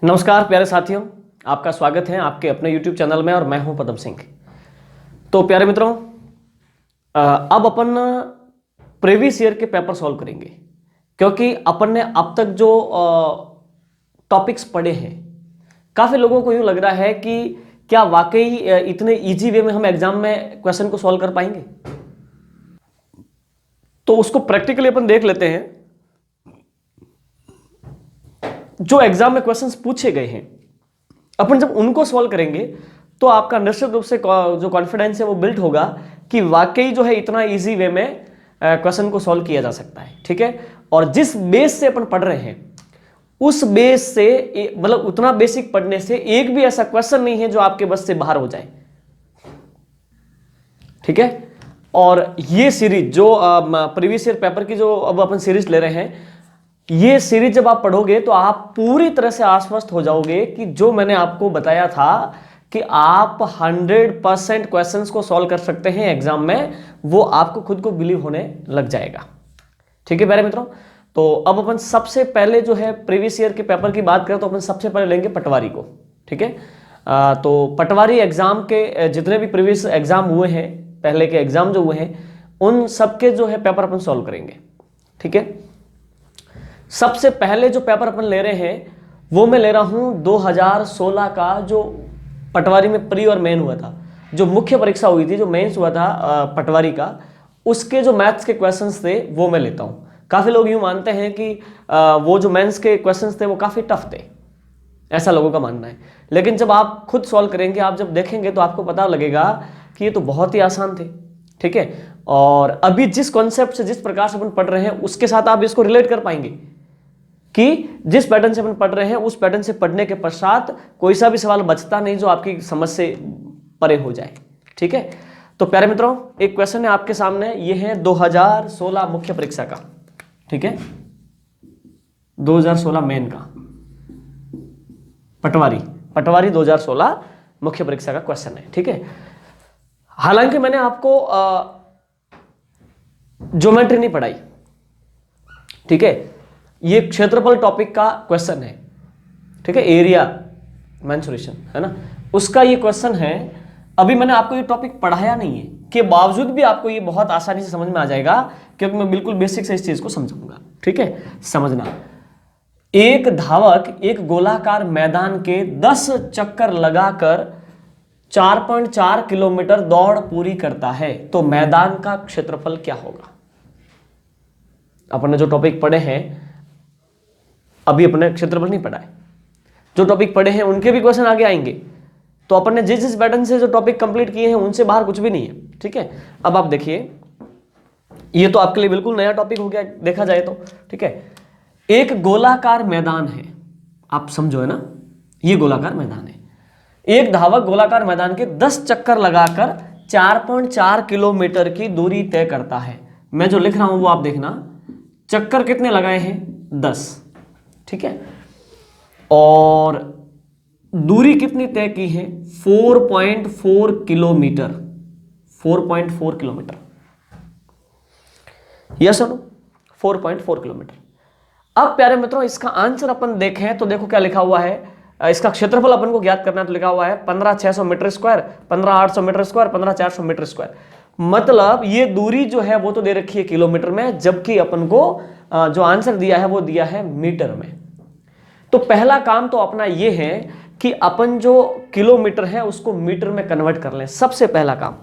नमस्कार प्यारे साथियों, आपका स्वागत है आपके अपने YouTube चैनल में और मैं हूं पदम सिंह। तो प्यारे मित्रों, अब अपन प्रीवियस ईयर के पेपर सॉल्व करेंगे, क्योंकि अपन ने अब तक जो टॉपिक्स पढ़े हैं, काफ़ी लोगों को यूँ लग रहा है कि क्या वाकई इतने इजी वे में हम एग्जाम में क्वेश्चन को सॉल्व कर पाएंगे। तो उसको प्रैक्टिकली अपन देख लेते हैं। जो एग्जाम में क्वेश्चंस पूछे गए हैं, अपन जब उनको सॉल्व करेंगे तो आपका निश्चित रूप से जो कॉन्फिडेंस है वो बिल्ड होगा कि वाकई जो है इतना इजी वे में क्वेश्चन को सॉल्व किया जा सकता है। ठीक है, और जिस बेस से अपन पढ़ रहे हैं उस बेस से मतलब उतना बेसिक पढ़ने से एक भी ऐसा क्वेश्चन नहीं है जो आपके बस से बाहर हो जाए। ठीक है, और ये सीरीज जो प्रीवियस ईयर पेपर की जो अब अपन सीरीज ले रहे हैं, ये सीरीज जब आप पढ़ोगे तो आप पूरी तरह से आश्वस्त हो जाओगे कि जो मैंने आपको बताया था कि आप 100% क्वेश्चंस को सॉल्व कर सकते हैं एग्जाम में, वो आपको खुद को बिलीव होने लग जाएगा। ठीक है प्यारे मित्रों, तो अब अपन सबसे पहले जो है प्रीवियस ईयर के पेपर की बात करें तो अपन सबसे पहले लेंगे पटवारी को। ठीक है, तो पटवारी एग्जाम के जितने भी प्रीवियस एग्जाम हुए हैं, पहले के एग्जाम जो हुए हैं, उन सबके जो है पेपर अपन सॉल्व करेंगे। ठीक है, सबसे पहले जो पेपर अपन ले रहे हैं वो मैं ले रहा हूं 2016 का, जो पटवारी में प्री और मेन हुआ था, जो मुख्य परीक्षा हुई थी, जो मेंस हुआ था पटवारी का, उसके जो मैथ्स के क्वेश्चंस थे वो मैं लेता हूं। काफ़ी लोग यूं मानते हैं कि वो जो मेंस के क्वेश्चंस थे वो काफ़ी टफ थे, ऐसा लोगों का मानना है। लेकिन जब आप खुद सॉल्व करेंगे, आप जब देखेंगे तो आपको पता लगेगा कि ये तो बहुत ही आसान थे। ठीक है, और अभी जिस कॉन्सेप्ट से, जिस प्रकार से अपन पढ़ रहे हैं, उसके साथ आप इसको रिलेट कर पाएंगे कि जिस पैटर्न से अपन पढ़ रहे हैं उस पैटर्न से पढ़ने के पश्चात कोई सा भी सवाल बचता नहीं जो आपकी समझ से परे हो जाए। ठीक है, तो प्यारे मित्रों, एक क्वेश्चन है आपके सामने, ये है 2016 मुख्य परीक्षा का। ठीक है, 2016 मेन का पटवारी 2016 मुख्य परीक्षा का क्वेश्चन है। ठीक है, हालांकि मैंने आपको ज्योमेट्री नहीं पढ़ाई। ठीक है, ये क्षेत्रफल टॉपिक का क्वेश्चन है। ठीक है, एरिया मेंसुरेशन है ना, उसका ये क्वेश्चन है। अभी मैंने आपको ये टॉपिक पढ़ाया नहीं है, के बावजूद भी आपको ये बहुत आसानी से समझ में आ जाएगा, क्योंकि मैं बिल्कुल बेसिक से इस चीज को समझाऊंगा। ठीक है, समझना, एक धावक एक गोलाकार मैदान के 10 चक्कर लगाकर 4.4 किलोमीटर दौड़ पूरी करता है, तो मैदान का क्षेत्रफल क्या होगा। अपन ने जो टॉपिक पढ़े हैं, अभी अपने क्षेत्रफल नहीं पढ़ा है, जो टॉपिक पढ़े हैं उनके भी क्वेश्चन आगे आएंगे। तो अपन ने जिस पैटर्न से जो टॉपिक कंप्लीट किए हैं उनसे बाहर कुछ भी नहीं है। ठीक है, अब आप देखिए, ये तो आपके लिए बिल्कुल नया टॉपिक हो गया देखा जाए तो। ठीक है, एक गोलाकार मैदान है, आप समझो है ना, ये गोलाकार मैदान है। एक धावक गोलाकार मैदान के 10 चक्कर लगाकर 4.4 किलोमीटर की दूरी तय करता है। मैं जो लिख रहा हूं वो आप देखना, चक्कर कितने लगाए हैं, 10। ठीक है, और दूरी कितनी तय की है, 4.4 किलोमीटर। 4.4 किलोमीटर, यस और नो, 4.4 किलोमीटर। अब प्यारे मित्रों, इसका आंसर अपन देखें तो देखो क्या लिखा हुआ है। इसका क्षेत्रफल अपन को ज्ञात करना है, तो लिखा हुआ है 15,600 metre square, 15,800 metre square, 15,400 metre square. मतलब ये दूरी जो है वो तो दे रखी है किलोमीटर में, जबकि अपन को जो आंसर दिया है वो दिया है मीटर में। तो पहला काम तो अपना ये है कि अपन जो किलोमीटर है उसको मीटर में कन्वर्ट कर लें, सबसे पहला काम।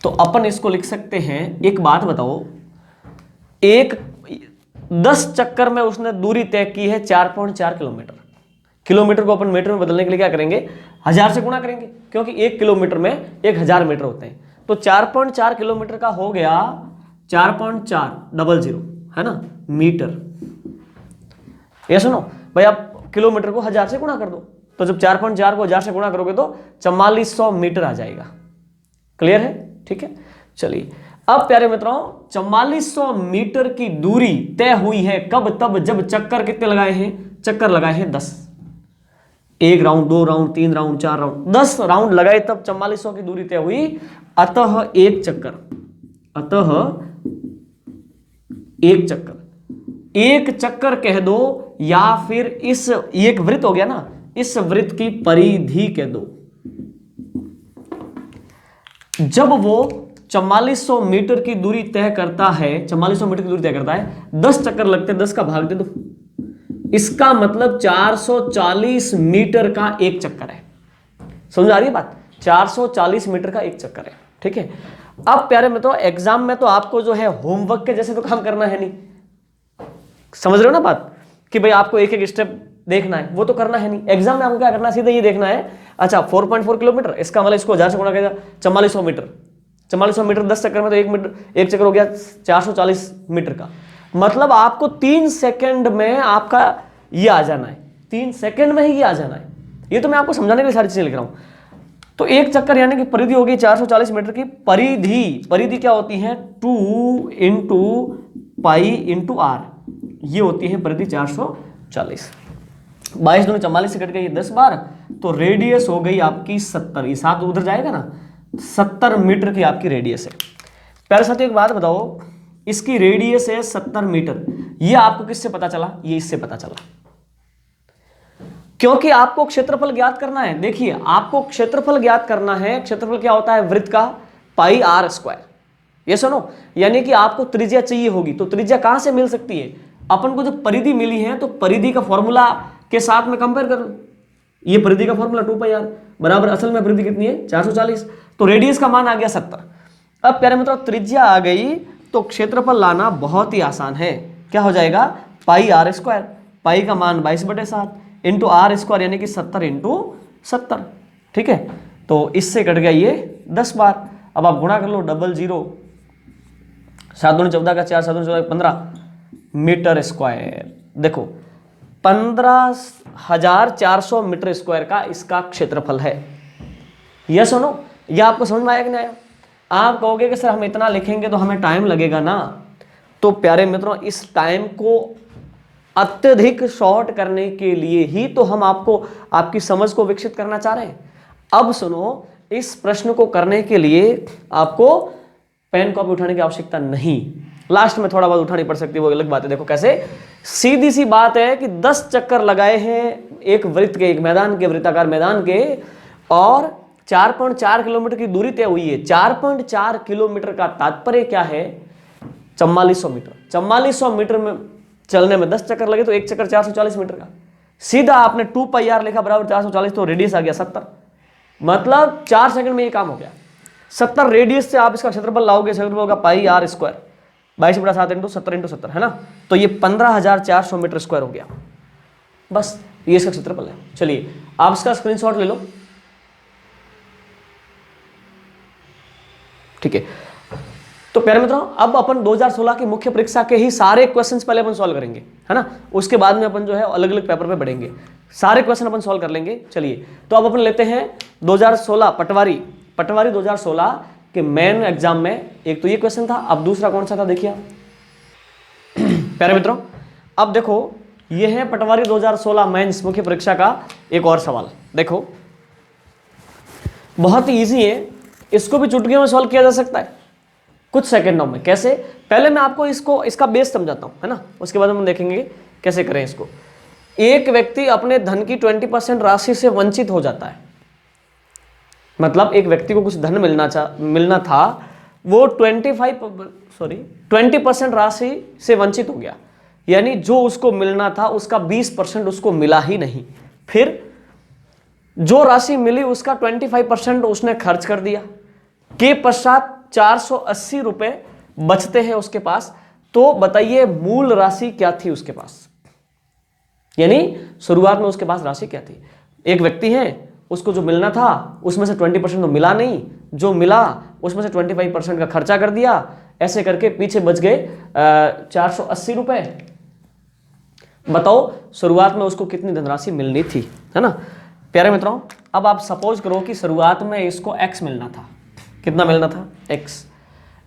तो अपन इसको लिख सकते हैं, एक बात बताओ, एक 10 चक्कर में उसने दूरी तय की है 4.4 किलोमीटर। किलोमीटर को अपन मीटर में बदलने के लिए क्या करेंगे, 1000 से गुणा करेंगे, क्योंकि 1 किलोमीटर में 1000 मीटर होते हैं। तो 4.4 किलोमीटर का हो गया 4.400 है ना मीटर। ये सुनो भाई, आप किलोमीटर को 1000 से गुणा कर दो, तो जब 4.4 को 1000 से गुणा करोगे तो 4400 मीटर आ जाएगा। क्लियर है। ठीक है, चलिए अब प्यारे मित्रों, 4400 मीटर की दूरी तय हुई है कब, तब जब चक्कर कितने लगाए हैं, चक्कर लगाए हैं 10। 1 round, 2 round, 3 round, 4 round, 10 round लगाए तब 4400 की दूरी तय हुई। अतः एक चक्कर कह दो या फिर इस, ये एक वृत्त हो गया ना, इस वृत्त की परिधि कह दो। जब वो 4400 मीटर की दूरी तय करता है, 4400 मीटर की दूरी तय करता है, 10 चक्कर लगते हैं, 10 का भाग दे दो, इसका मतलब 440 मीटर का एक चक्कर है। समझ आ रही है बात? 440 मीटर का एक चक्कर है, ठीक है। अब प्यारे मित्रों, एग्जाम में तो आपको जो है होमवर्क के जैसे तो काम करना है नहीं, समझ रहे हो ना बात, कि भाई आपको एक एक स्टेप देखना है, वो तो करना है नहीं। एग्जाम में आपको क्या करना है, सीधे ये देखना है, अच्छा 4.4 किलोमीटर, इसका मतलब इसको 1000 से गुणा कर, 4400 मीटर, 4400 मीटर 10 चक्कर में, तो एक चक्कर हो गया 440 मीटर का। मतलब आपको 3 सेकंड में आपका ये आ जाना है, 3 सेकंड में ही ये आ जाना है। ये तो मैं आपको समझाने के लिए सारी चीजें लिख रहा हूं। तो एक चक्कर यानी कि परिधि होगी 440 मीटर की। परिधि क्या होती है, 2 इंटू पाई इंटू आर, ये होती है परिधि 440। 22 दूनी 44 से कट गई 10 बार, तो रेडियस हो गई आपकी 70, ये 7 उधर जाएगा ना, 70 मीटर की आपकी रेडियस है। प्यारे साथियों एक बात बताओ, इसकी रेडियस है 70 मीटर, ये आपको किससे पता चला? ये इससे पता चला, क्योंकि आपको क्षेत्रफल ज्ञात करना है। देखिए आपको क्षेत्रफल ज्ञात करना है, क्षेत्रफल क्या होता है, वृत्त का पाई आर स्क्वायर, ये सुनो, यानी कि आपको त्रिज्या चाहिए होगी, तो त्रिज्या कहां से मिल सकती है? अपन को जो परिधि मिली है, तो परिधि का फॉर्मूला के साथ में कंपेयर कर लो, ये परिधि का फॉर्मूला 2 पाई आर बराबर, असल में परिधि कितनी है 440, तो रेडियस का मान आ गया 70। अब प्यारे मित्रों त्रिज्या आ गई, तो क्षेत्रफल लाना बहुत ही आसान है, क्या हो जाएगा, पाई आर स्क्वायर, पाई का मान 22/7 इंटू आर स्क्वायर यानी कि 70 इंटू 70, ठीक है। तो इससे कट गया ये 10 बार। अब आप गुणा कर लो, 00, 7 दूनी 14 का 4, 7 दूनी 14 15 मीटर स्क्वायर। देखो 15,400 मीटर स्क्वायर का इसका क्षेत्रफल है। यह सुनो, यह आपको समझ में आया कि नहीं आया? आप कहोगे कि सर हम इतना लिखेंगे तो हमें टाइम लगेगा ना, तो प्यारे मित्रों इस टाइम को अत्यधिक शॉर्ट करने के लिए ही तो हम आपको आपकी समझ को विकसित करना चाह रहे हैं। अब सुनो, इस प्रश्न को करने के लिए आपको पेन कॉपी उठाने की आवश्यकता नहीं, लास्ट में थोड़ा बहुत उठानी पड़ सकती है, वो अलग बात है। देखो कैसे, सीधी सी बात है कि 10 चक्कर लगाए हैं एक वृत्त के, एक मैदान के, वृत्ताकार मैदान के, और 4.4 किलोमीटर की दूरी तय हुई है। 4.4 किलोमीटर का तात्पर्य क्या है, 4400 मीटर। 4400 मीटर में चलने में 10 चक्कर लगे, तो एक चक्कर 440 मीटर का। सीधा आपने 2 पाई आर लिखा बराबर 440, तो रेडियस आ गया 70, मतलब 4 सेकंड में ये काम हो गया। 70 रेडियस से आप इसका क्षेत्रफल लाओगे, क्षेत्रफल का पाई आर स्क्वायर 22/7 इंटू 70 इंटू 70 है ना, तो ये 15,400 मीटर स्क्वायर हो गया। बस ये इसका क्षेत्रफल है। चलिए आप इसका स्क्रीनशॉट ले लो, ठीक है। तो प्यारे मित्रों अब अपन 2016 की मुख्य परीक्षा के ही सारे क्वेश्चंस पहले अपन सॉल्व करेंगे, है ना, उसके बाद में अपन जो है अलग अलग पेपर पे बढ़ेंगे, सारे क्वेश्चन अपन सॉल्व कर लेंगे। चलिए तो अब अपन लेते हैं 2016 पटवारी 2016 के मेन एग्जाम में। एक तो ये क्वेश्चन था, अब दूसरा कौन सा था देखिए प्यारे मित्रों, अब देखो ये है पटवारी 2016 मेंस मुख्य परीक्षा का एक और सवाल। देखो बहुत ही इजी है, इसको भी चुटकियों में सॉल्व किया जा सकता है कुछ सेकंडों में। कैसे, पहले मैं आपको इसका बेस समझाता हूं, है ना, उसके बाद हम देखेंगे कैसे करें इसको। एक व्यक्ति अपने धन की 20% राशि से वंचित हो जाता है, मतलब एक व्यक्ति को कुछ धन मिलना था, वो 20% राशि से वंचित हो गया, यानी जो उसको मिलना था उसका 20% उसको मिला ही नहीं। फिर जो राशि मिली उसका 25% उसने खर्च कर दिया, के पश्चात 480 रुपए बचते हैं उसके पास। तो बताइए मूल राशि क्या थी उसके पास, यानी शुरुआत में उसके पास राशि क्या थी। एक व्यक्ति है, उसको जो मिलना था उसमें से 20% तो मिला नहीं, जो मिला उसमें से 25% का खर्चा कर दिया, ऐसे करके पीछे बच गए 480 रुपए। बताओ शुरुआत में उसको कितनी धनराशि मिलनी थी, है ना। प्यारे मित्रों अब आप सपोज करो कि शुरुआत में इसको x मिलना था, कितना मिलना था x।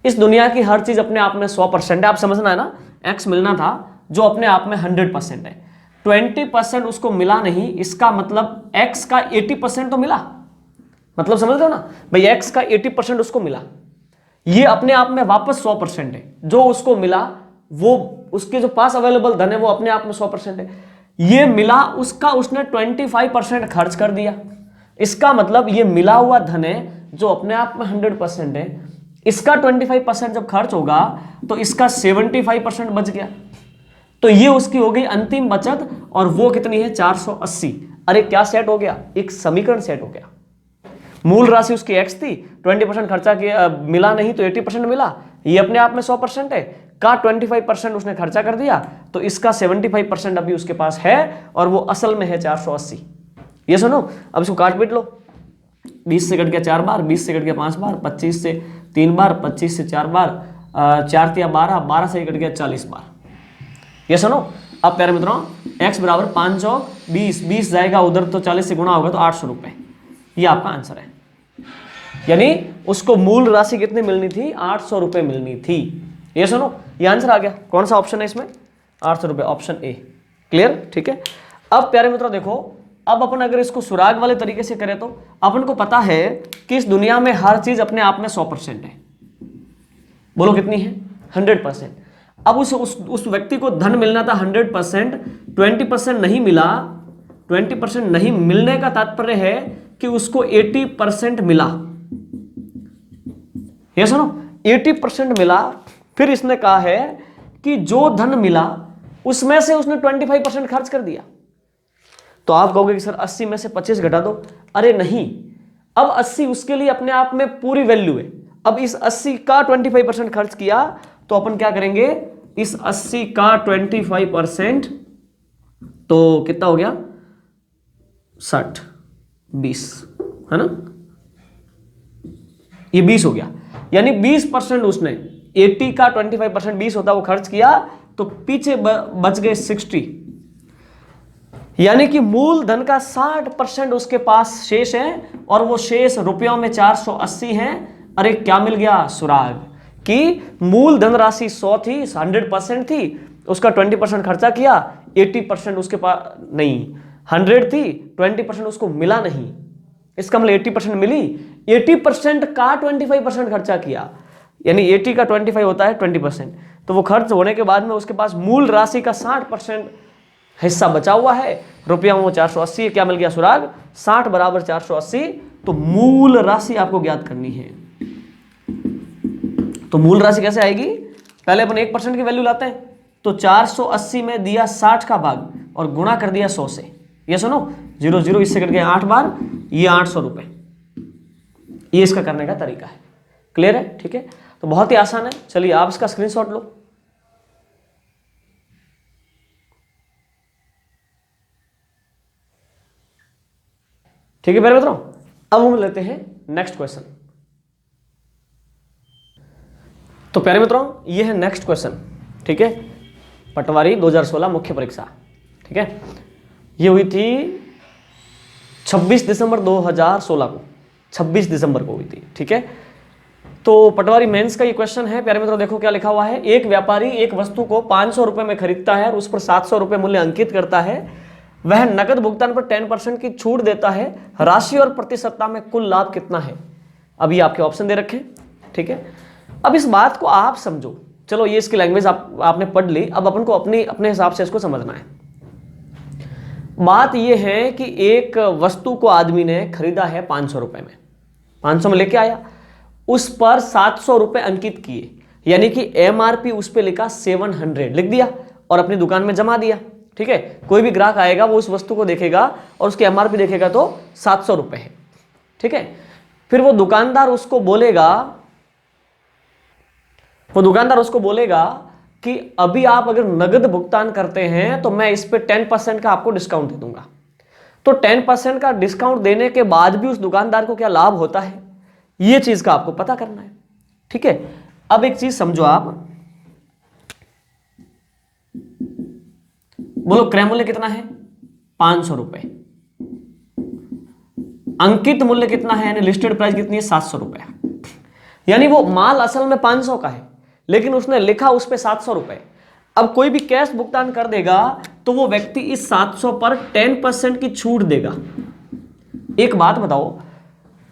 इस दुनिया की हर चीज अपने आप में 100% है, आप समझना है ना। x मिलना था जो अपने आप में 100% है, 20% उसको मिला नहीं, इसका मतलब x का 80% तो मिला, मतलब समझ रहे हो ना भाई, x का 80% उसको मिला, ये अपने आप में वापस 100% है। जो उसको मिला वो उसके जो पास अवेलेबल धन है वो अपने आप में 100% है। ये मिला उसका उसने 25% खर्च कर दिया। इसका मतलब ये मिला हुआ धन है जो अपने आप में 100% है, इसका 25% जब खर्च होगा तो इसका 75% बच गया। तो ये उसकी हो गई अंतिम बचत, और वो कितनी है 480। अरे क्या सेट हो गया, एक समीकरण सेट हो गया। मूल राशि उसकी x थी, 20% खर्चा किया, मिला नहीं तो 80% मिला, ये अपने आप में 100% है, का 25% उसने खर्चा कर दिया, तो इसका 75% अभी उसके पास है, और वो असल में है 480। ये सुनो, अब इसको काट पीट लो। 20 से कट गया 4 बार, 20 से कट गया 5 बार, 25 से 3 बार, 25 से 4 बार, 4 या 12, 12 से कट गया 40 बार। ये सुनो, अब प्यारे मित्रों x बराबर 5 और 20, 20 जाएगा उधर तो 40 से गुणा होगा तो 800 रुपए, ये आपका आंसर है। यानी उसको मूल राशि कितनी मिलनी थी, 800 रुपए मिलनी थी। ये सुनो, ये आंसर आ गया। कौन सा ऑप्शन है इसमें, 800 रुपए, ऑप्शन ए। क्लियर, ठीक है। अब प्यारे मित्रों देखो, अब अपन अगर इसको सुराग वाले तरीके से करें तो अपन को पता है कि इस दुनिया में हर चीज अपने आप में 100% है। बोलो कितनी है, 100%। अब उस व्यक्ति को धन मिलना था 100%, 20% नहीं मिला। 20% नहीं मिलने का तात्पर्य है कि उसको 80% मिला। ये सुनो, 80% मिला। फिर इसने कहा है कि जो धन मिला उसमें से उसने 25% खर्च कर दिया। तो आप कहोगे कि सर 80 में से 25 घटा दो। अरे नहीं, अब 80 उसके लिए अपने आप में पूरी वैल्यू है। अब इस 80 का 25% खर्च किया तो अपन क्या करेंगे, इस 80 का 25%, तो कितना हो गया 60, 20 है ना, ये 20 हो गया। यानी 20% उसने 80 का 25% 20 होता वो खर्च किया, तो पीछे बच गए 60। यानी कि मूल धन का 60% उसके पास शेष है, और वो शेष रुपयों में 480 है। अरे क्या मिल गया, सुराग, कि मूल धन राशि 100 थी, 100% थी, उसका 20% खर्चा किया, 80% उसके पास नहीं, 100 थी, 20% उसको मिला नहीं, इसका मतलब 80% मिली, 80% का 25% खर्चा किया, यानी 80 का 25 होता है 20%। तो वो खर्च होने के बाद में उसके पास मूल राशि का 60% हिस्सा बचा हुआ है, रुपया वो 480 है। क्या मिल गया सुराग, 60 बराबर 480। तो मूल राशि आपको ज्ञात करनी है। तो मूल राशि कैसे आएगी, पहले अपन 1% की वैल्यू लाते हैं, तो 480 में दिया 60 का भाग और गुणा कर दिया 100 से। ये सुनो, 0 0 इससे कट गया 8 बार, ये 800 रुपए। ये इसका करने का तरीका है। क्लियर है, ठीक है। तो बहुत ही आसान है। चलिए आप इसका स्क्रीनशॉट लो। ठीक है प्यारे मित्रों, अब हम लेते हैं नेक्स्ट क्वेश्चन। तो प्यारे मित्रों ये है नेक्स्ट क्वेश्चन, ठीक है। पटवारी 2016 मुख्य परीक्षा, ठीक है, ये हुई थी 26 दिसंबर 2016 को, 26 दिसंबर को हुई थी, ठीक है। तो पटवारी मेंस का ये क्वेश्चन है प्यारे मित्रों। देखो क्या लिखा हुआ है, एक व्यापारी एक वस्तु को 500 रुपए में खरीदता है और उस पर 700 रुपए मूल्य अंकित करता है। वह नकद भुगतान पर 10% की छूट देता है। राशि और प्रति सप्ताह में कुल लाभ कितना है। अब ये आपके ऑप्शन दे रखे, ठीक है। अब इस बात को आप समझो। चलो ये इसकी लैंग्वेज आपने पढ़ ली, अब अपन को अपने हिसाब से इसको समझना है। बात यह है कि एक वस्तु को आदमी ने खरीदा है 500 रुपए में, 500 में लेके आया, उस पर 700 रुपए अंकित किए, यानी कि MRP उस पर लिखा 700 लिख दिया और अपनी दुकान में जमा दिया, ठीक है। कोई भी ग्राहक आएगा वो उस वस्तु को देखेगा और उसकी MRP देखेगा तो 700 रुपए है, ठीक है। फिर वो दुकानदार उसको बोलेगा कि अभी आप अगर नगद भुगतान करते हैं तो मैं इस पे 10% का आपको डिस्काउंट दे दूंगा। तो 10% का डिस्काउंट देने के बाद भी उस दुकानदार को क्या लाभ होता है, ये चीज का आपको पता करना है, ठीक है। अब एक चीज समझो आप, बोलो क्रय मूल्य कितना है 500 रुपए, अंकित मूल्य कितना है यानी लिस्टेड प्राइस कितनी है 700 रुपए। यानी वो माल असल में 500 का है लेकिन उसने लिखा उस पे 700 रुपए। अब कोई भी कैश भुगतान कर देगा तो वो व्यक्ति इस 700 पर 10% की छूट देगा। एक बात बताओ,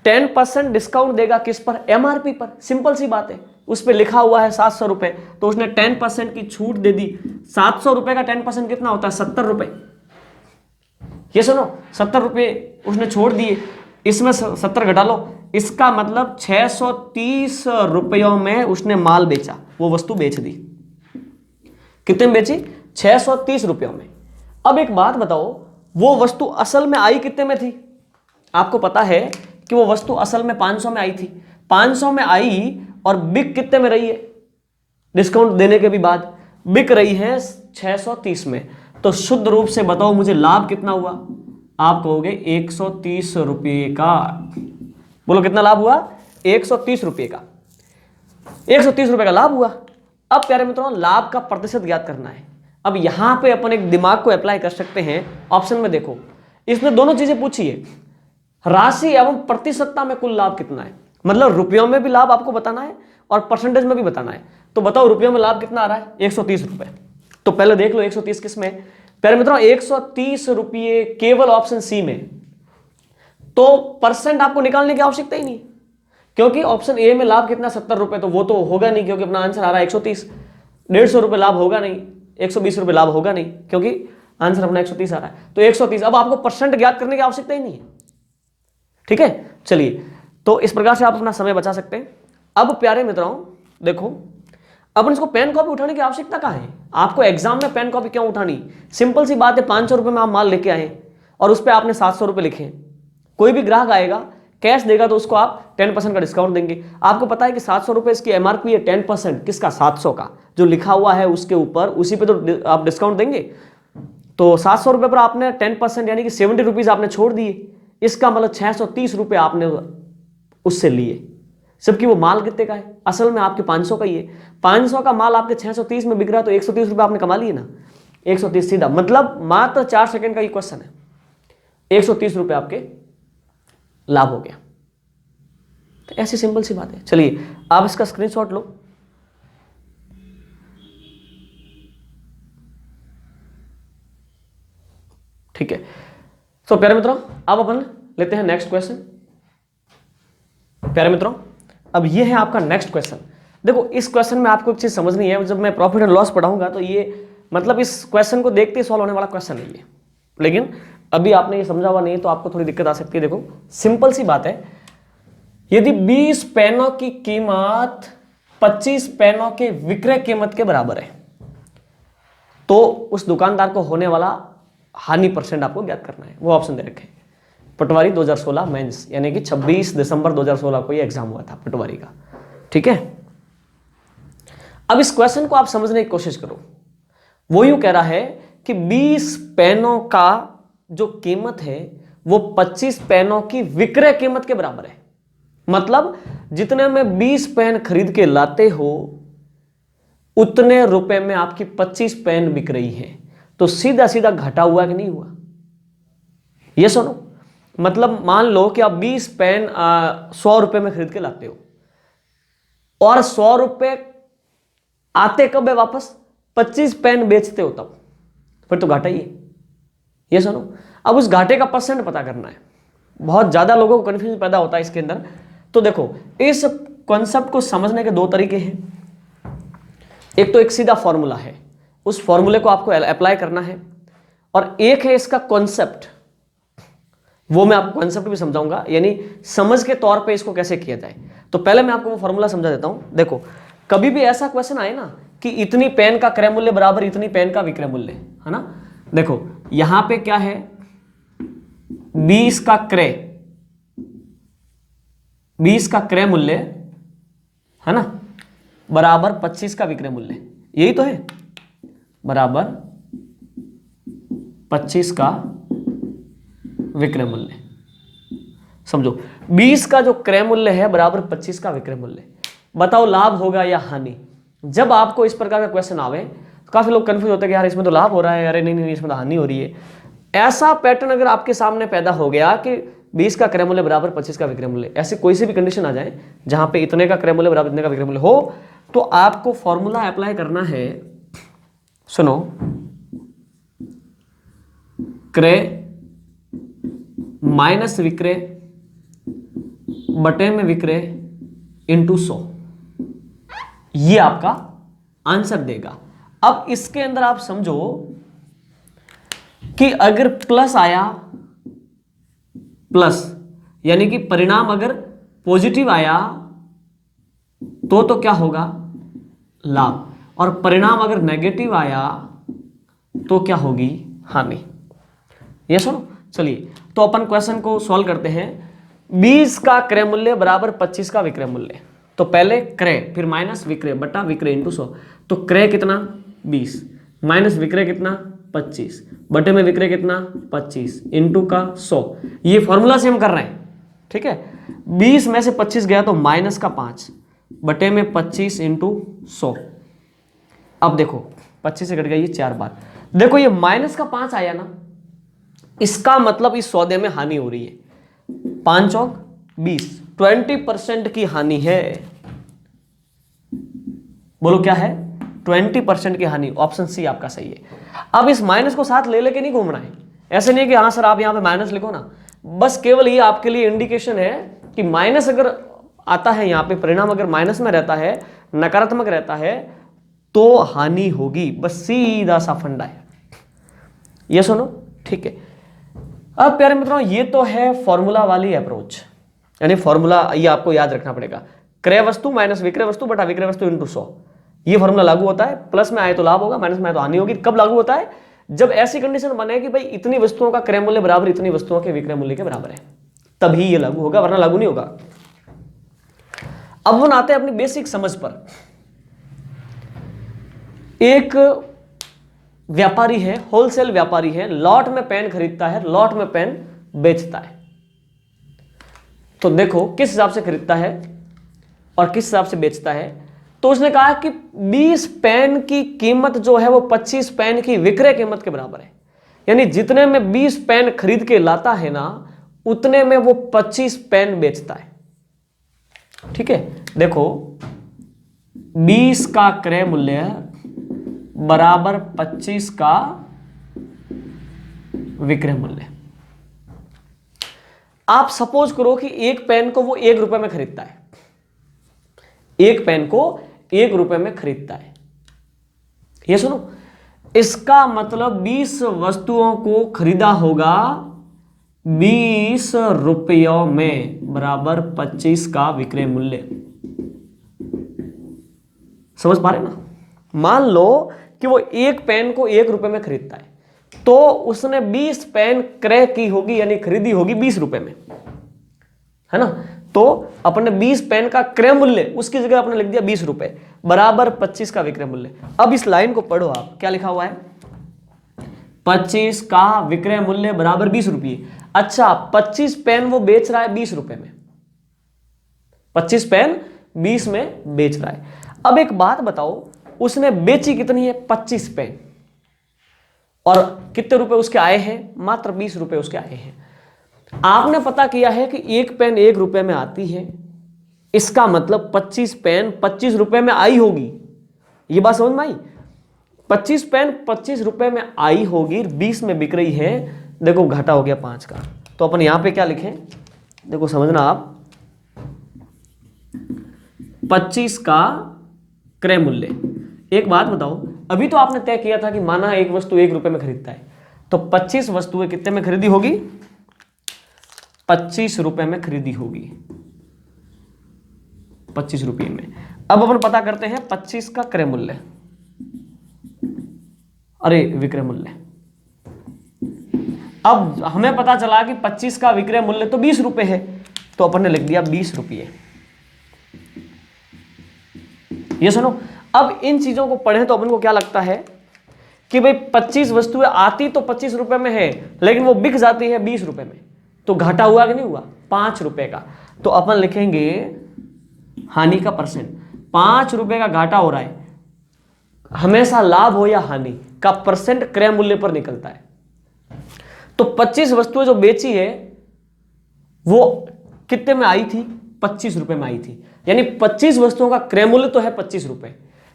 10% डिस्काउंट देगा किस पर, MRP पर। सिंपल सी बात है, उस पर लिखा हुआ है 700 रुपए तो उसने 10% की छूट दे दी। 700 रुपए का 10% कितना होता है 70 रुपए, ये सुनो, 70 रुपये उसने छोड़ दिए, इसमें 70 घटा लो, इसका मतलब 630 रुपयों में उसने माल बेचा, वो वस्तु बेच दी। कितने में बेची? 630 रुपयों में। अब एक बात बताओ, वो वस्तु असल में आई कितने में थी? आपको पता है कि वो वस्तु असल में 500 में आई थी, 500 में आई और बिक कितने में रही है? डिस्काउंट देने के भी बाद बिक रही है 630 में। तो शुद्ध रूप से बताओ मुझे लाभ कितना हुआ? आप कहोगे 130 रुपये का। बोलो कितना लाभ हुआ? 130 रुपये का। 130 रुपये का लाभ हुआ। अब प्यारे मित्रों, लाभ का प्रतिशत ज्ञात करना है। अब यहां पे अपन एक दिमाग को अप्लाई कर सकते हैं। ऑप्शन में देखो, इसने दोनों चीजें पूछी है, राशि एवं प्रतिशतता में कुल लाभ कितना है, मतलब रुपयों में भी लाभ आपको बताना है और परसेंटेज में भी बताना है। तो बताओ रुपयों में लाभ कितना आ रहा है? 130 रुपए। तो पहले देख लो 130 किस में? प्यारे मित्रों 130 रुपये केवल ऑप्शन सी में। तो परसेंट आपको निकालने की आवश्यकता ही नहीं, क्योंकि ऑप्शन ए में लाभ कितना? 70 रुपए, तो वो तो होगा नहीं क्योंकि अपना आंसर आ रहा है 130। 150 रुपए लाभ होगा नहीं, 120 रुपए लाभ होगा नहीं क्योंकि आंसर अपना 130 आ रहा है। तो 130। अब आपको परसेंट ज्ञात करने की आवश्यकता ही नहीं है। ठीक है, चलिए, तो इस प्रकार से आप अपना समय बचा सकते हैं। अब प्यारे मित्रों देखो, अपन इसको पेन कॉपी उठाने की आवश्यकता कहाँ है? आपको एग्जाम में पेन कॉपी क्यों उठानी? सिंपल सी बात है, 500 रुपए में आप माल लेके आए और उस पर आपने 700 रुपए लिखे। कोई भी ग्राहक आएगा कैश देगा तो उसको आप 10% का डिस्काउंट देंगे। आपको पता है कि 700 रुपए इसकी एमआरपी है, 10% किसका? 700 का जो लिखा हुआ है उसके ऊपर, उसी पे तो आप डिस्काउंट देंगे। तो 700 रुपए पर आपने 10% यानी कि 70 रुपीज आपने छोड़ दिए। इसका मतलब 630 रुपए आपने उससे लिए, जबकि वो माल कितने का है? असल में आपके 500 का ही है। 500 का माल आपके 630 में बिक रहा है, तो 130 रुपए आपने कमा लिए ना। 130 सीधा, मतलब मात्र 4 सेकंड का ये क्वेश्चन है, 130 रुपए आपके लाभ हो गया। तो ऐसी सिंपल सी बात है। चलिए आप इसका स्क्रीनशॉट लो। ठीक है, तो प्यारे मित्रों अब अपन लेते हैं नेक्स्ट क्वेश्चन। प्यारे मित्रों अब ये है आपका नेक्स्ट क्वेश्चन। देखो इस क्वेश्चन में आपको एक चीज समझनी है, जब मैं प्रॉफिट एंड लॉस पढ़ाऊंगा तो ये मतलब इस क्वेश्चन को देखते ही सॉल्व होने वाला क्वेश्चन नहीं है, लेकिन अभी आपने ये समझा हुआ नहीं है तो आपको थोड़ी दिक्कत आ सकती है। देखो सिंपल सी बात है, यदि 20 पेनों की कीमत 25 पेनों के विक्रय कीमत के बराबर है तो उस दुकानदार को होने वाला हानि परसेंट आपको ज्ञात करना है। वो ऑप्शन दे रखे हैं, पटवारी 2016 मेंस, यानी कि 26 दिसंबर 2016 को ये एग्जाम हुआ था पटवारी का। ठीक है, अब इस क्वेश्चन को आप समझने की कोशिश करो। वो यूं कह रहा है कि 20 पेनों का जो कीमत है वो 25 पेनों की विक्रय कीमत के बराबर है। मतलब जितने में 20 पेन खरीद के लाते हो उतने रुपए में आपकी 25 पेन बिक रही है। तो सीधा सीधा घटा हुआ कि नहीं हुआ? ये सुनो, मतलब मान लो कि आप 20 पेन 100 रुपए में खरीद के लाते हो और 100 रुपए आते कब है वापस? 25 पेन बेचते हो तब, फिर तो घाटा ही है। ये सुनो, अब उस घाटे का परसेंट पता करना है। बहुत ज्यादा लोगों को कंफ्यूजन पैदा होता है इसके अंदर। तो देखो इस कॉन्सेप्ट को समझने के दो तरीके हैं। एक तो एक सीधा फॉर्मूला है, उस फॉर्मूले को आपको अप्लाई करना है, और एक है इसका कॉन्सेप्ट, वो मैं आपको कॉन्सेप्ट भी समझाऊंगा, यानी समझ के तौर पे इसको कैसे किया जाए। तो पहले मैं आपको वो फॉर्मूला समझा देता हूं। देखो कभी भी ऐसा क्वेश्चन आए ना कि इतनी पेन का क्रय मूल्य बराबर इतनी पेन का विक्रय मूल्य, है ना। देखो यहां पे क्या है, 20 का क्रय, 20 का क्रय मूल्य है ना बराबर 25 का विक्रय मूल्य, यही तो है, बराबर 25 का विक्रय मूल्य। समझो 20 का जो क्रय मूल्य है बराबर 25 का विक्रय मूल्य। बताओ लाभ होगा या हानि? जब आपको इस प्रकार का क्वेश्चन आवे तो काफी लोग कंफ्यूज होते हैं कि यार इसमें तो लाभ हो रहा है, अरे नहीं नहीं इसमें तो हानि हो रही है। ऐसा पैटर्न अगर आपके सामने पैदा हो गया कि 20 का क्रय मूल्य बराबर 25 का विक्रय मूल्य, ऐसी कोई सी भी कंडीशन आ जाए जहां पे इतने का क्रय मूल्य बराबर इतने का विक्रय मूल्य हो, तो आपको फॉर्मूला अप्लाई करना है। सुनो, क्रय माइनस विक्रय बटे में विक्रय इंटू 100, ये आपका आंसर देगा। अब इसके अंदर आप समझो कि अगर प्लस आया, प्लस यानी कि परिणाम अगर पॉजिटिव आया तो क्या होगा, लाभ, और परिणाम अगर नेगेटिव आया तो क्या होगी, हानि। ये सुनो, चलिए तो अपन क्वेश्चन को सॉल्व करते हैं। 20 का क्रय मूल्य बराबर 25 का विक्रय मूल्य। तो पहले क्रय, फिर माइनस विक्रय बटा विक्रय इंटू 100। तो क्रय कितना 20 माइनस विक्रय कितना 25 बटे में विक्रय कितना 25 इंटू का 100। ये फॉर्मूला से हम कर रहे हैं, ठीक है। 20 में से 25 गया तो माइनस का 5 बटे में 25 इंटू 100। अब देखो 25 से कट गया ये 4 बार। देखो ये माइनस का 5 आया ना, इसका मतलब इस सौदे में हानि हो रही है। 5 और 20, 20% की हानि है। बोलो क्या है, 20% की हानि। ऑप्शन सी आपका सही है। अब इस माइनस को साथ ले लेके नहीं घूमना है। ऐसे नहीं है कि हाँ सर आप यहां पे माइनस लिखो ना, बस केवल ये आपके लिए इंडिकेशन है कि माइनस अगर आता है यहां पे, परिणाम अगर माइनस में रहता है, नकारात्मक रहता है तो हानि होगी। बस सीधा सा फंडा है। ये सुनो, ठीक है। अब प्यारे मित्रों ये तो है फॉर्मूला वाली अप्रोच, यानी फॉर्मूला ये आपको याद रखना पड़ेगा। क्रय वस्तु माइनस विक्रय वस्तु बटा विक्रय वस्तु इंटू 100। ये फॉर्मूला लागू होता है। प्लस में आए तो लाभ होगा, माइनस में आए तो हानि होगी। कब लागू होता है, जब ऐसी कंडीशन बने कि भाई इतनी वस्तुओं का क्रय मूल्य बराबर इतनी वस्तुओं के विक्रय मूल्य के बराबर है, तभी ये लागू होगा, वरना लागू नहीं होगा। अब वो आते हैं अपनी बेसिक समझ पर। एक व्यापारी है, होलसेल व्यापारी है, लॉट में पेन खरीदता है, लॉट में पेन बेचता है। तो देखो किस हिसाब से खरीदता है और किस हिसाब से बेचता है। तो उसने कहा कि 20 पेन की कीमत जो है वो 25 पेन की विक्रय कीमत के बराबर है। यानी जितने में 20 पेन खरीद के लाता है ना, उतने में वो 25 पेन बेचता है। ठीक है, देखो 20 का क्रय मूल्य बराबर 25 का विक्रय मूल्य। आप सपोज करो कि एक पेन को वो 1 रुपए में खरीदता है, एक पेन को 1 रुपए में खरीदता है। ये सुनो, इसका मतलब 20 वस्तुओं को खरीदा होगा 20 रुपयों में, बराबर 25 का विक्रय मूल्य। समझ पा रहे ना। मान लो कि वो एक पेन को 1 रुपए में खरीदता है, तो उसने 20 पेन क्रय की होगी, यानी खरीदी होगी 20 रुपए में, है ना। तो अपने 20 पेन का क्रय मूल्य उसकी जगह अपने लिख दिया 20 रुपए, बराबर 25 का विक्रय मूल्य। अब इस लाइन को पढ़ो आप, क्या लिखा हुआ है, 25 का विक्रय मूल्य बराबर 20 रुपये। अच्छा, 25 पेन वो बेच रहा है 20 रुपए में, 25 पेन 20 में बेच रहा है। अब एक बात बताओ, उसने बेची कितनी है, 25 पेन, और कितने रुपए उसके आए हैं, मात्र 20 रुपए उसके आए हैं। आपने पता किया है कि एक पेन 1 रुपए में आती है, इसका मतलब 25 पेन 25 रुपए में आई होगी। ये बात समझ में आई। 25 पेन 25 रुपए में आई होगी, 20 में बिक रही है। देखो घाटा हो गया 5 का। तो अपन यहां पे क्या लिखें, देखो समझना आप, 25 का क्रय मूल्य। एक बात बताओ, अभी तो आपने तय किया था कि माना एक वस्तु 1 रुपए में खरीदता है, तो 25 वस्तुएं कितने में खरीदी होगी, 25 रुपए में खरीदी होगी, 25 रुपए में। अब अपन पता करते हैं 25 का क्रय मूल्य, अरे विक्रय मूल्य। अब हमें पता चला कि 25 का विक्रय मूल्य तो 20 रुपए है, तो अपन ने लिख दिया 20 रुपये। ये सुनो, अब इन चीजों को पढ़ें तो अपन को क्या लगता है कि भाई 25 वस्तुएं आती तो 25 रुपए में है, लेकिन वो बिक जाती है 20 रुपए में, तो घाटा हुआ कि नहीं हुआ, 5 रुपए का। तो अपन लिखेंगे हानि का परसेंट। 5 रुपए का घाटा हो रहा है, हमेशा लाभ हो या हानि का परसेंट क्रय मूल्य पर निकलता है। तो 25 वस्तुएं जो बेची है वो कितने में आई थी, 25 रुपए में आई थी। यानी 25 वस्तुओं का क्रय मूल्य तो है 25 रुपए,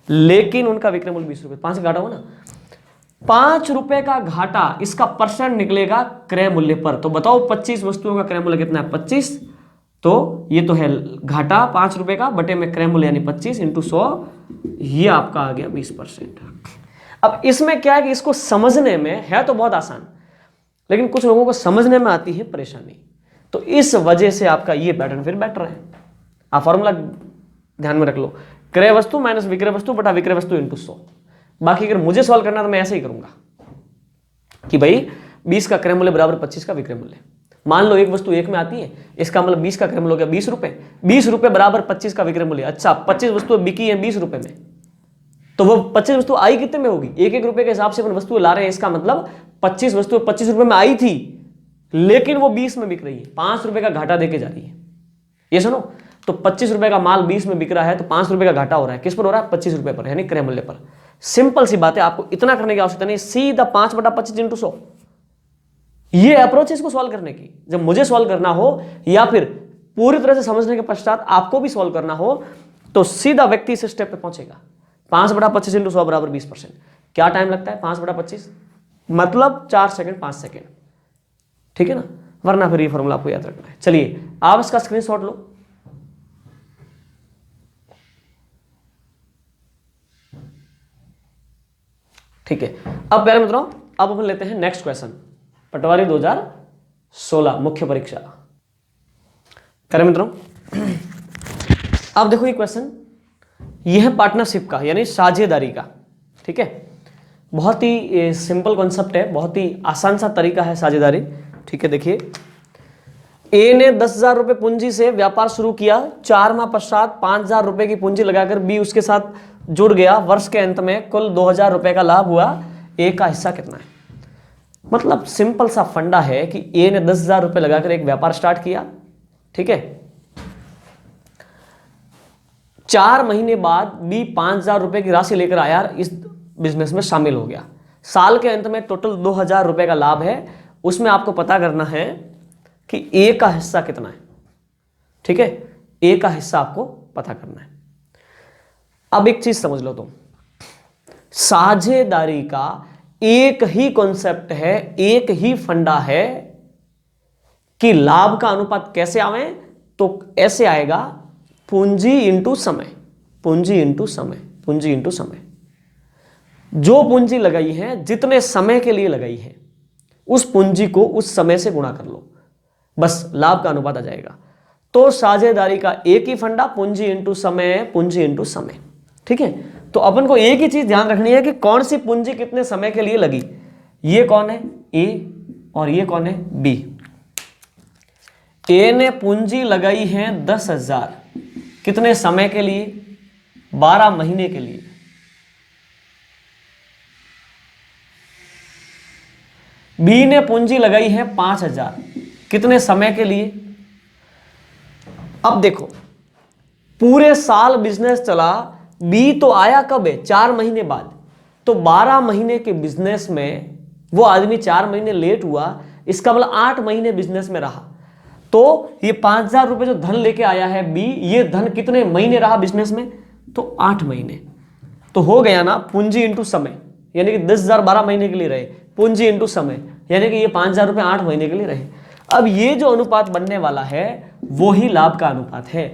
लेकिन उनका विक्रय मूल्य 20 रुपए। 5 घाटा हुआ ना, 5 रुपए का घाटा, इसका परसेंट निकलेगा क्रय मूल्य पर। तो बताओ 25 वस्तुओं का क्रय मूल्य कितना है, 25। तो ये तो है घाटा 5 रुपए का बटे में क्रय मूल्य यानी 25 इंटू 100, ये आपका आ गया 20%। अब इसमें क्या है कि इसको समझने में है तो बहुत आसान, लेकिन कुछ लोगों को समझने में आती है परेशानी। तो इस वजह से आपका ये पैटर्न फिर बेटर है। आप फॉर्मूला ध्यान में रख लो, क्रय वस्तु माइनस विक्रय वस्तु बटा विक्रय वस्तु इंटू 100। बाकी अगर मुझे सॉल्व करना तो मैं ऐसे ही करूंगा कि भाई 20 का क्रय मूल्य बराबर 25 का विक्रय मूल्य। मान लो एक वस्तु 1 में आती है, इसका मतलब 20 का क्रय मूल्य हो गया 20 रुपए, 20 रुपए बराबर 25 का विक्रय मूल्य। अच्छा, 25 वस्तु बिकी है 20 रुपए में, तो वो 25 वस्तु आई कितने में होगी? 1-1 रुपए के हिसाब से अपन वस्तु ला रहे हैं, इसका मतलब 25 वस्तु 25 रुपए में आई थी, लेकिन वो 20 में बिक रही है, 5 रुपए का घाटा देके जा रही है। ये सुनो, तो 25 रुपए का माल 20 में बिक रहा है, तो 5 रुपए का घाटा हो रहा है। किस पर हो रहा है? 25 रुपए पर, यानी क्रय मूल्य पर। सिंपल सी बात है, आपको इतना करने की आवश्यकता नहीं, सीधा 5/25 इंटू 100। ये अप्रोच है इसको सॉल्व करने की। जब मुझे सॉल्व करना हो या फिर पूरी तरह से समझने के पश्चात आपको भी सॉल्व करना हो, तो सीधा व्यक्ति इस स्टेप पे पहुंचेगा। 5/25 इंटू 100 बराबर 20%। क्या टाइम लगता है? 5/25 मतलब 4 सेकंड 5 सेकंड, ठीक है ना? वरना फिर ये फॉर्मूला आपको याद रखना है। चलिए आप इसका स्क्रीनशॉट लो। ठीक है, अब प्यारे मित्रों, अब अपन लेते हैं नेक्स्ट क्वेश्चन, पटवारी 2016 मुख्य परीक्षा। प्यारे मित्रों, अब देखो ये क्वेश्चन, ये है पार्टनरशिप का, यानी साझेदारी का। ठीक है, बहुत ही सिंपल कॉन्सेप्ट है, बहुत ही आसान सा तरीका है साझेदारी। ठीक है, देखिए, ए ने 10,000 रुपए पूंजी से व्यापार शुरू किया, 4 माह पश्चात 5,000 रुपए की पूंजी लगाकर बी उसके साथ जुड़ गया। वर्ष के अंत में कुल 2,000 रुपए का लाभ हुआ। ए का हिस्सा कितना है? मतलब सिंपल सा फंडा है कि ए ने 10,000 रुपए लगाकर एक व्यापार स्टार्ट किया। ठीक है, 4 महीने बाद बी 5,000 रुपए की राशि लेकर आया, इस बिजनेस में शामिल हो गया। साल के अंत में टोटल 2,000 रुपए का लाभ है, उसमें आपको पता करना है कि ए का हिस्सा कितना है। ठीक है, ए का हिस्सा आपको पता करना है। अब एक चीज समझ लो तुम, साझेदारी का एक ही कॉन्सेप्ट है, एक ही फंडा है कि लाभ का अनुपात कैसे आवे, तो ऐसे आएगा, पूंजी इंटू समय, पूंजी इंटू समय, पूंजी इंटू समय। जो पूंजी लगाई है, जितने समय के लिए लगाई है, उस पूंजी को उस समय से गुणा कर लो, बस लाभ का अनुपात आ जाएगा। तो साझेदारी का एक ही फंडा, पूंजी इंटू समय, पूंजी इंटू समय। ठीक है, तो अपन को एक ही चीज ध्यान रखनी है कि कौन सी पूंजी कितने समय के लिए लगी। ये कौन है? ए, और ये कौन है? बी। ए ने पूंजी लगाई है 10,000, कितने समय के लिए? 12 महीने के लिए। बी ने पूंजी लगाई है 5,000, कितने समय के लिए? अब देखो, पूरे साल बिजनेस चला, बी तो आया कब है? 4 महीने बाद। तो 12 महीने के बिजनेस में वो आदमी 4 महीने लेट हुआ, इसका मतलब 8 महीने बिजनेस में रहा। तो ये 5,000 रुपए जो धन लेके आया है बी, ये धन कितने महीने रहा बिजनेस में? तो 8 महीने। तो हो गया ना, पूंजी इंटू समय, यानी कि 10,000 12 महीने के लिए रहे, पूंजी इंटू समय, यानी कि ये 5,000 रुपए 8 महीने के लिए रहे। अब ये जो अनुपात बनने वाला है वो ही लाभ का अनुपात है।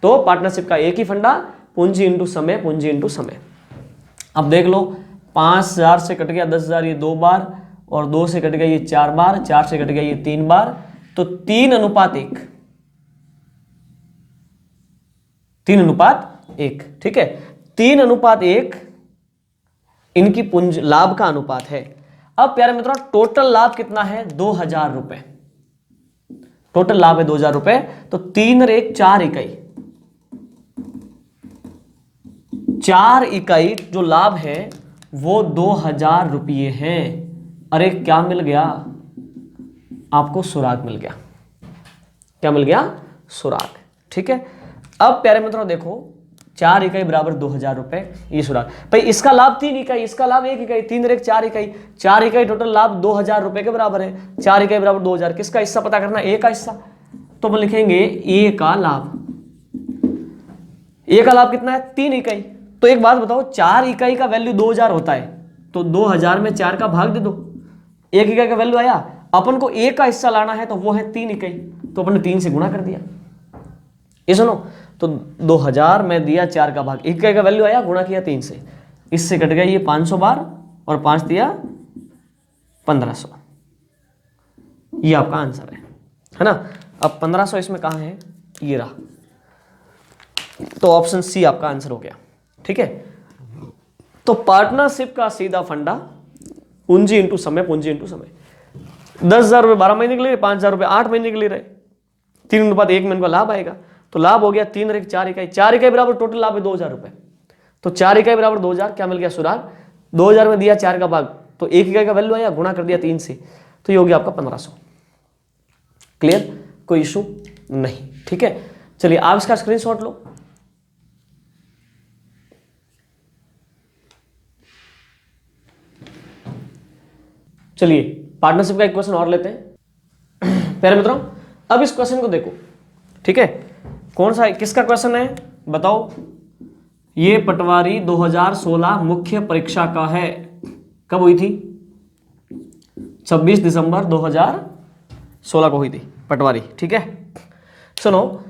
तो पार्टनरशिप का एक ही फंडा, पूंजी इंटू समय, पूंजी इंटू समय। अब देख लो, 5,000 से कट गया 10,000 ये 2 बार, और 2 से कट गया ये 4 बार, 4 से कट गया ये 3 बार, तो 3:1, 3:1। ठीक है, 3:1 इनकी पूंजी लाभ का अनुपात है। अब प्यारे मित्रों, टोटल लाभ कितना है? 2,000 रुपए। टोटल लाभ है 2,000 रुपए, तो 3 और 1 4 इकाई, 4 इकाई जो लाभ है वो 2,000 रुपये हैं। अरे क्या मिल गया आपको? सुराग मिल गया। क्या मिल गया? सुराग। ठीक है, अब प्यारे मित्रों देखो, 4 इकाई बराबर 2,000 रुपए, ये सुराग। भाई इसका लाभ 3 इकाई, इसका लाभ 1 इकाई, 3 और 1 4 इकाई, 4 इकाई टोटल लाभ 2,000 रुपए के बराबर है। 4 इकाई बराबर 2,000, किसका हिस्सा पता करना? ए का हिस्सा। तो हम लिखेंगे ए का लाभ। ए का लाभ कितना है? 3 इकाई। तो एक बात बताओ, 4 इकाई का वैल्यू 2,000 होता है, तो 2,000 में 4 का भाग दे दो, 1 इकाई का वैल्यू आया। अपन को ए का हिस्सा लाना है, तो वो है 3 इकाई, तो अपन ने 3 से गुणा कर दिया। ये सुनो, तो 2,000 में दिया 4 का भाग, 1 इकाई का वैल्यू आया, गुणा किया 3 से, इससे कट गया ये 500 बार, और 5 दिया 1,500। ये आपका आंसर है ना। अब 1500 इसमें कहाँ है, ये रहा, तो ऑप्शन सी आपका आंसर हो गया। ठीक है, तो पार्टनरशिप का सीधा फंडा पूंजी इंटू समय, पूंजी इंटू समय। 10,000 रुपये 12 महीने के लिए, 5,000 रुपये 8 महीने के लिए रहे, 3:1 में इनका लाभ आएगा, तो लाभ हो गया 3 और 1 4 इकाई, 4 इकाई बराबर टोटल लाभ है 2,000 रुपये, तो 4 इकाई बराबर 2,000, क्या मिल गया सुराग, 2,000 में दिया 4 का भाग, तो 1 इकाई का वैल्यू आया, गुणा कर दिया 3 से, तो ये हो गया आपका 1500। क्लियर, कोई इशू नहीं। ठीक है, चलिए आप इसका स्क्रीनशॉट लो। चलिए पार्टनरशिप का एक क्वेश्चन और लेते हैं प्यारे मित्रों। अब इस क्वेश्चन को देखो, ठीक है, कौन सा है, किसका क्वेश्चन है बताओ। ये पटवारी 2016 मुख्य परीक्षा का है, कब हुई थी, 26 दिसंबर 2016 को हुई थी पटवारी। ठीक है, सुनो,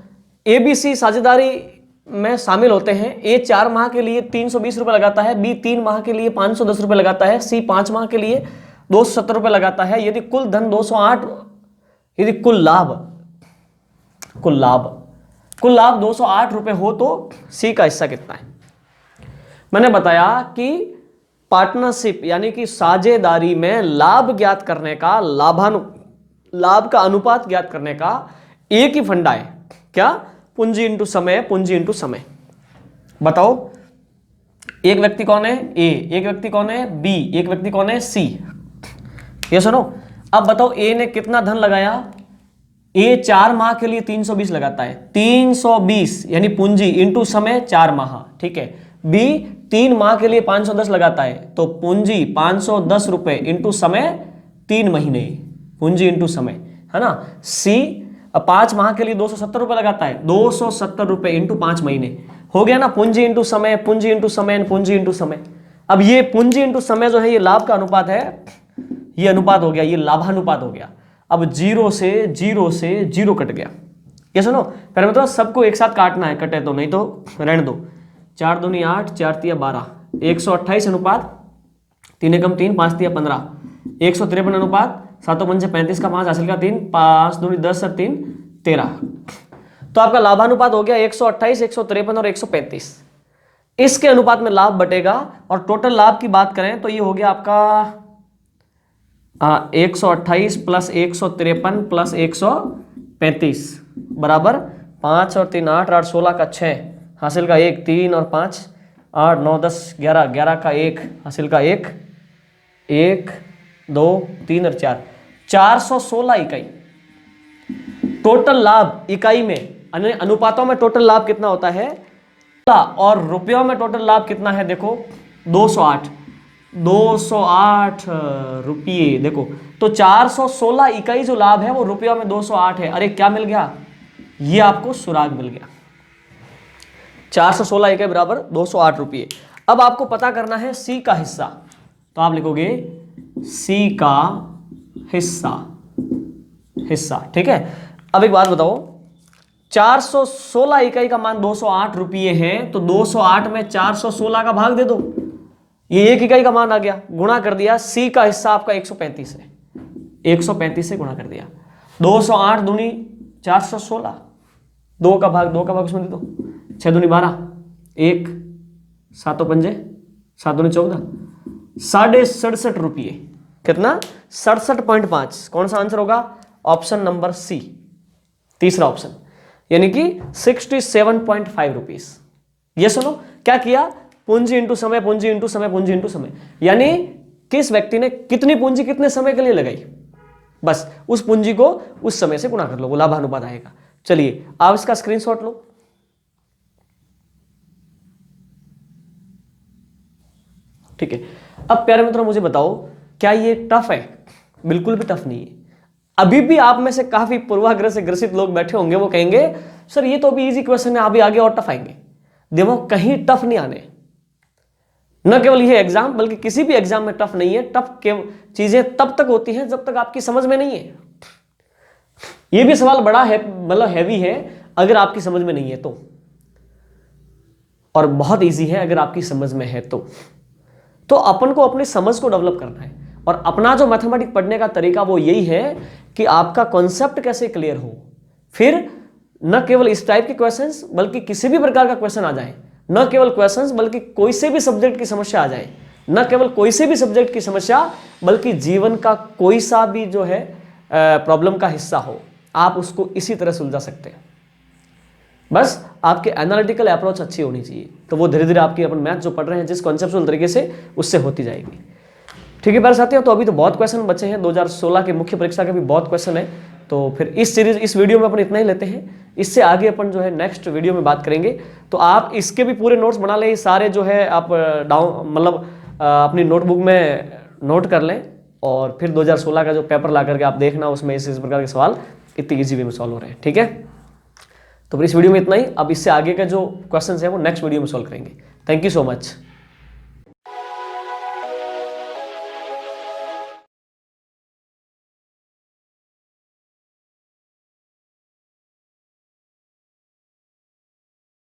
ABC साझेदारी में शामिल होते हैं। A 4 माह के लिए 320 रुपए लगाता है, B 3 माह के लिए 510 रुपए लगाता है, C 5 माह के लिए 270 रुपए लगाता है। यदि कुल धन 208, यदि कुल लाभ 208 रुपए हो तो C का हिस्सा कितना है। मैंने बताया कि पार्टनरशिप यानी कि साझेदारी में लाभ ज्ञात करने का, लाभ का अनुपात ज्ञात करने का एक ही फंडा है, क्या, पूंजी इंटू समय, पूंजी इंटू समय। बताओ, एक व्यक्ति कौन है, A, एक व्यक्ति कौन है, B, एक व्यक्ति कौन है, C। ये सुनो, अब बताओ A ने कितना धन लगाया, A 4 माह के लिए 320 लगाता है, 320 यानी पूंजी इंटू समय 4 माह। ठीक है, B 3 माह के लिए 510 लगाता है, तो पूंजी 510 रुपए इंटू समय 3 महीने, पूंजी इंटू समय, है ना। C 5 माह के लिए 270 रुपए लगाता है, 270 रुपए इंटू 5 महीने, हो गया ना, पूंजी इंटू समय, पूंजी इंटू समय, पूंजी इंटू समय। अब ये पूंजी इंटू समय जो है ये लाभ का अनुपात है, ये अनुपात हो गया, ये लाभानुपात हो गया। अब 0 से 0 कट गया। ये सुनो, पहले मतलब सबको एक साथ काटना है, कटे तो, नहीं तो रहने दो। 4 दूनी 8, 4 तिया 12, 128 अनुपात 3 एकम 3, 5 तिया 15, 153 अनुपात 7 पंजे 35 का 5 हासिल का 3, 5 दूनी 10 और 3 13। तो आपका लाभानुपात हो गया 128, 153 और 135। इसके अनुपात में लाभ बटेगा, और टोटल लाभ की बात करें तो ये हो गया आपका 128 प्लस 153 प्लस 135 बराबर 5 और 3 8, 8 16 का 6 हासिल का 1, 3 और 5 8 9 10 11, 11 का 1 हासिल का 1, 1 2 3 और 4, 416 इकाई। टोटल लाभ इकाई में, अनुपातों में टोटल लाभ कितना होता है, और रुपयों में टोटल लाभ कितना है, देखो 208 रुपये। देखो तो 416 इकाई जो लाभ है वो रुपयों में 208 है। अरे क्या मिल गया, ये आपको सुराग मिल गया, 416 इकाई बराबर 208 रुपये। अब आपको पता करना है C का हिस्सा, तो आप लिखोगे C का हिस्सा। ठीक है, अब एक बात बताओ, 416 इकाई का मान 208 रुपये है, तो 208 में 416 का भाग दे दो, ये 1 इकाई का मान आ गया, गुणा कर दिया। C का हिस्सा आपका 135 है, 135 से गुणा कर दिया। 208 दूनी 416, 2 का भाग इसमें दे दो, 6 दूनी 12, 1 7 पंजे 7 दूनी 14, 67.5 रुपये। कितना, 67.5। कौन सा आंसर होगा, ऑप्शन नंबर C, तीसरा ऑप्शन, यानी कि 67.5 रुपीज। ये सुनो, क्या किया, पूंजी इंटू समय, पूंजी इंटू समय, पूंजी इंटू समय, यानी किस व्यक्ति ने कितनी पूंजी कितने समय के लिए लगाई, बस उस पूंजी को उस समय से गुणा कर लो, वो लाभानुपात आएगा। चलिए आप इसका स्क्रीनशॉट लो। ठीक है, अब प्यारे मित्रों मुझे बताओ, क्या ये टफ है, बिल्कुल भी टफ नहीं है। अभी भी आप में से काफी पूर्वाग्रह से ग्रसित लोग बैठे होंगे, वो कहेंगे सर ये तो अभी इजी क्वेश्चन है, अभी आगे और टफ आएंगे। देखो कहीं टफ नहीं आने, न केवल ये एग्जाम बल्कि किसी भी एग्जाम में टफ नहीं है। टफ चीजें तब तक होती हैं जब तक आपकी समझ में नहीं है। ये भी सवाल बड़ा है, मतलब हैवी है अगर आपकी समझ में नहीं है तो, और बहुत इजी है अगर आपकी समझ में है तो अपन को अपनी समझ को डेवलप करना है। और अपना जो मैथमेटिक्स पढ़ने का तरीका वो यही है कि आपका कॉन्सेप्ट कैसे क्लियर हो, फिर न केवल इस टाइप के क्वेश्चंस बल्कि किसी भी प्रकार का क्वेश्चन आ जाए, न केवल क्वेश्चंस बल्कि कोई से भी सब्जेक्ट की समस्या आ जाए, न केवल कोई से भी सब्जेक्ट की समस्या बल्कि जीवन का कोई सा भी जो है प्रॉब्लम का हिस्सा हो, आप उसको इसी तरह सुलझा सकते हैं। बस आपके एनालिटिकल अप्रोच अच्छी होनी चाहिए, तो वो धीरे धीरे आपकी अपन मैथ जो पढ़ रहे हैं जिस कॉन्सेप्चुअल तरीके से, उससे होती जाएगी। ठीक है प्यारे साथियों, तो अभी तो बहुत क्वेश्चन बचे हैं, 2016 के मुख्य परीक्षा के भी बहुत क्वेश्चन है, तो फिर इस वीडियो में अपन इतना ही लेते हैं। इससे आगे अपन जो है नेक्स्ट वीडियो में बात करेंगे। तो आप इसके भी पूरे नोट्स बना लें, सारे जो है आप अपनी नोटबुक में नोट कर लें, और फिर 2016 का जो पेपर ला करके आप देखना, उसमें इस प्रकार के सवाल इतनी ईजी वे में सॉल्व हो रहे हैं। ठीक है, तो फिर इस वीडियो में इतना ही। अब इससे आगे का जो क्वेश्चन है वो नेक्स्ट वीडियो में सॉल्व करेंगे। Thank you so much.